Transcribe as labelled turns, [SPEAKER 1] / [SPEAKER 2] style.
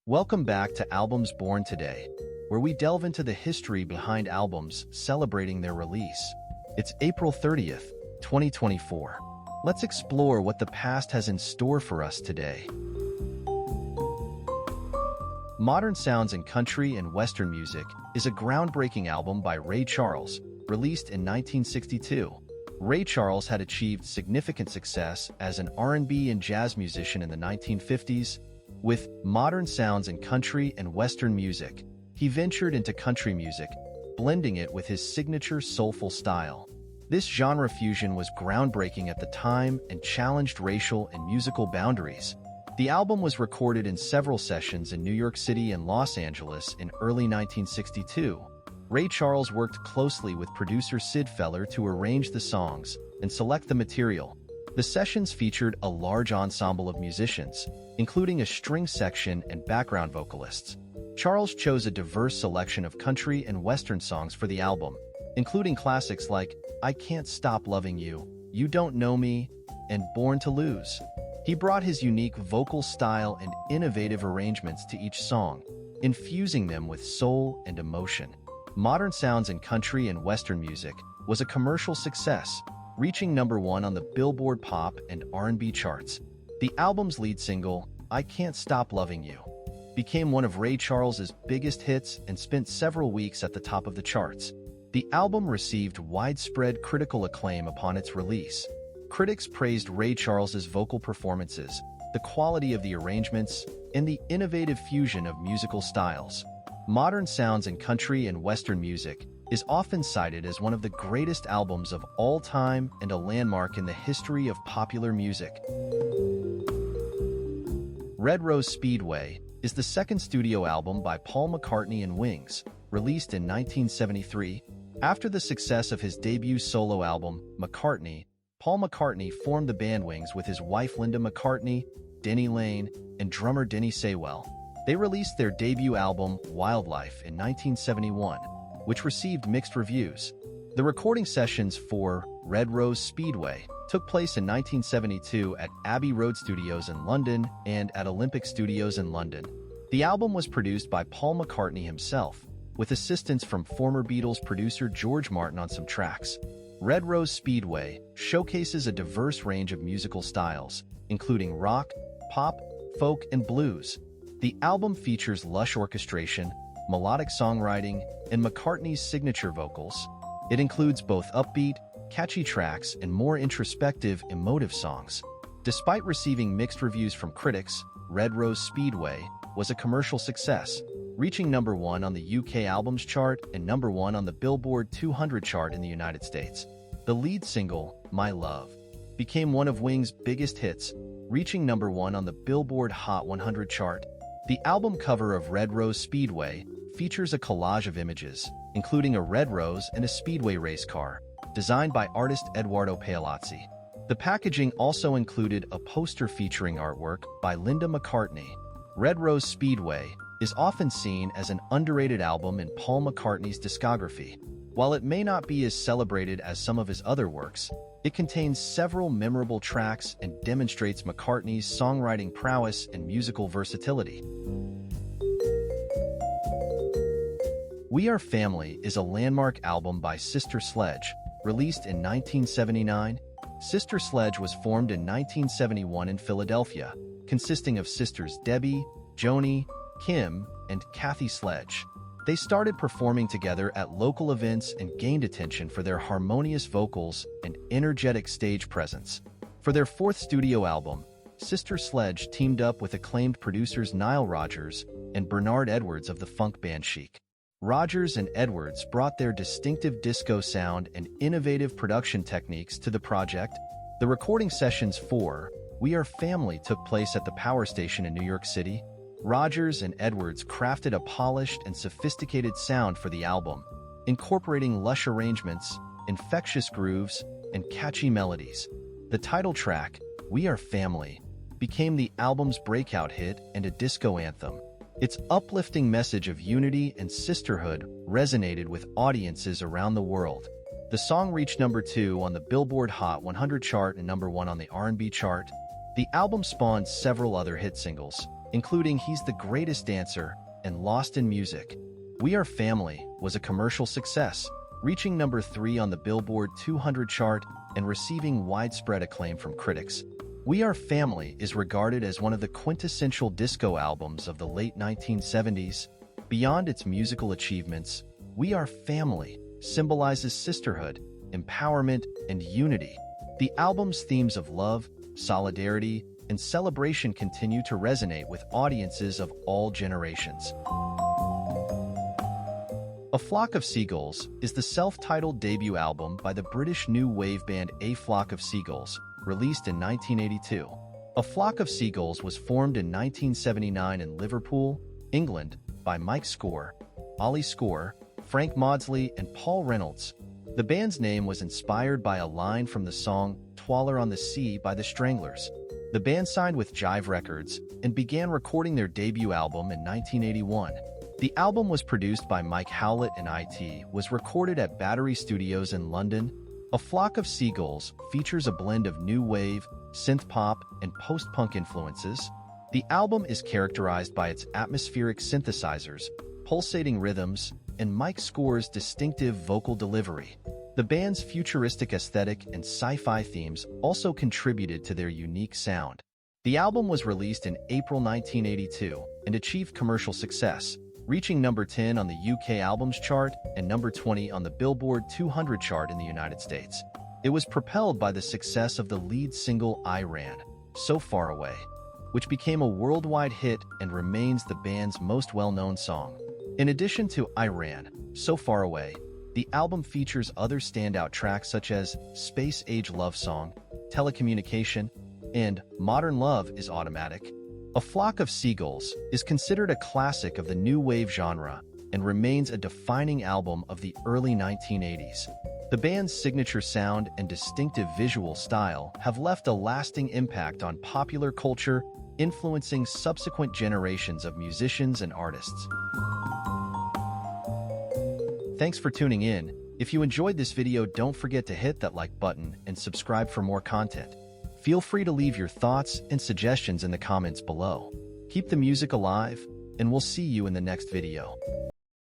[SPEAKER 1] Welcome back to Albums Born Today, where we delve into the history behind albums celebrating their release. It's April 30th, 2024. Let's explore what the past has in store for us today. Modern Sounds in Country and Western Music is a groundbreaking album by Ray Charles, released in 1962. Ray Charles had achieved significant success as an R&B and jazz musician in the 1950s. With Modern Sounds in Country and Western Music, he ventured into country music, blending it with his signature soulful style. This genre fusion was groundbreaking at the time and challenged racial and musical boundaries. The album was recorded in several sessions in New York City and Los Angeles in early 1962. Ray Charles worked closely with producer Sid Feller to arrange the songs and select the material. The sessions featured a large ensemble of musicians, including a string section and background vocalists. Charles chose a diverse selection of country and Western songs for the album, including classics like I Can't Stop Loving You, You Don't Know Me, and Born to Lose. He brought his unique vocal style and innovative arrangements to each song, infusing them with soul and emotion. Modern Sounds in Country and Western Music was a commercial success, reaching #1 on the Billboard Pop and R&B charts. The album's lead single, I Can't Stop Loving You, became one of Ray Charles's biggest hits and spent several weeks at the top of the charts. The album received widespread critical acclaim upon its release. Critics praised Ray Charles's vocal performances, the quality of the arrangements, and the innovative fusion of musical styles. Modern Sounds in Country and Western Music is often cited as one of the greatest albums of all time and a landmark in the history of popular music. Red Rose Speedway is the second studio album by Paul McCartney and Wings, released in 1973. After the success of his debut solo album, McCartney, Paul McCartney formed the band Wings with his wife Linda McCartney, Denny Laine, and drummer Denny Seiwell. They released their debut album, Wildlife, in 1971, which received mixed reviews. The recording sessions for Red Rose Speedway took place in 1972 at Abbey Road Studios in London and at Olympic Studios in London. The album was produced by Paul McCartney himself, with assistance from former Beatles producer George Martin on some tracks. Red Rose Speedway showcases a diverse range of musical styles, including rock, pop, folk, and blues. The album features lush orchestration, melodic songwriting, and McCartney's signature vocals. It includes both upbeat, catchy tracks and more introspective, emotive songs. Despite receiving mixed reviews from critics, Red Rose Speedway was a commercial success, reaching #1 on the UK Albums Chart and #1 on the Billboard 200 chart in the United States. The lead single, My Love, became one of Wings' biggest hits, reaching #1 on the Billboard Hot 100 chart. The album cover of Red Rose Speedway features a collage of images, including a red rose and a speedway race car, designed by artist Edoardo Paolozzi. The packaging also included a poster featuring artwork by Linda McCartney. Red Rose Speedway is often seen as an underrated album in Paul McCartney's discography. While it may not be as celebrated as some of his other works, it contains several memorable tracks and demonstrates McCartney's songwriting prowess and musical versatility. We Are Family is a landmark album by Sister Sledge, released in 1979. Sister Sledge was formed in 1971 in Philadelphia, consisting of sisters Debbie, Joni, Kim, and Kathy Sledge. They started performing together at local events and gained attention for their harmonious vocals and energetic stage presence. For their fourth studio album, Sister Sledge teamed up with acclaimed producers Nile Rodgers and Bernard Edwards of the funk band Chic. Rodgers and Edwards brought their distinctive disco sound and innovative production techniques to the project. The recording sessions for We Are Family took place at the Power Station in New York City. Rodgers and Edwards crafted a polished and sophisticated sound for the album, incorporating lush arrangements, infectious grooves, and catchy melodies. The title track, We Are Family, became the album's breakout hit and a disco anthem. Its uplifting message of unity and sisterhood resonated with audiences around the world. The song reached #2 on the Billboard Hot 100 chart and #1 on the R&B chart. The album spawned several other hit singles, including He's the Greatest Dancer and Lost in Music. We Are Family was a commercial success, reaching number 3 on the Billboard 200 chart and receiving widespread acclaim from critics. We Are Family is regarded as one of the quintessential disco albums of the late 1970s. Beyond its musical achievements, We Are Family symbolizes sisterhood, empowerment, and unity. The album's themes of love, solidarity, and celebration continue to resonate with audiences of all generations. A Flock of Seagulls is the self-titled debut album by the British new wave band A Flock of Seagulls, released in 1982. A Flock of Seagulls was formed in 1979 in Liverpool, England, by Mike Score, Ollie Score, Frank Maudsley, and Paul Reynolds. The band's name was inspired by a line from the song "Twaller on the Sea" by the Stranglers. The band signed with Jive Records and began recording their debut album in 1981. The album was produced by Mike Howlett and IT, was recorded at Battery Studios in London. A Flock of Seagulls features a blend of new wave, synth pop, and post-punk influences. The album is characterized by its atmospheric synthesizers, pulsating rhythms, and Mike Score's distinctive vocal delivery. The band's futuristic aesthetic and sci-fi themes also contributed to their unique sound. The album was released in April 1982 and achieved commercial success, reaching number 10 on the UK Albums Chart and number 20 on the Billboard 200 chart in the United States. It was propelled by the success of the lead single "I Ran, So Far Away," which became a worldwide hit and remains the band's most well-known song. In addition to "I Ran, So Far Away," the album features other standout tracks such as "Space Age Love Song," "Telecommunication," and "Modern Love is Automatic." A Flock of Seagulls is considered a classic of the new wave genre and remains a defining album of the early 1980s. The band's signature sound and distinctive visual style have left a lasting impact on popular culture, influencing subsequent generations of musicians and artists. Thanks for tuning in. If you enjoyed this video, don't forget to hit that like button and subscribe for more content. Feel free to leave your thoughts and suggestions in the comments below. Keep the music alive, and we'll see you in the next video.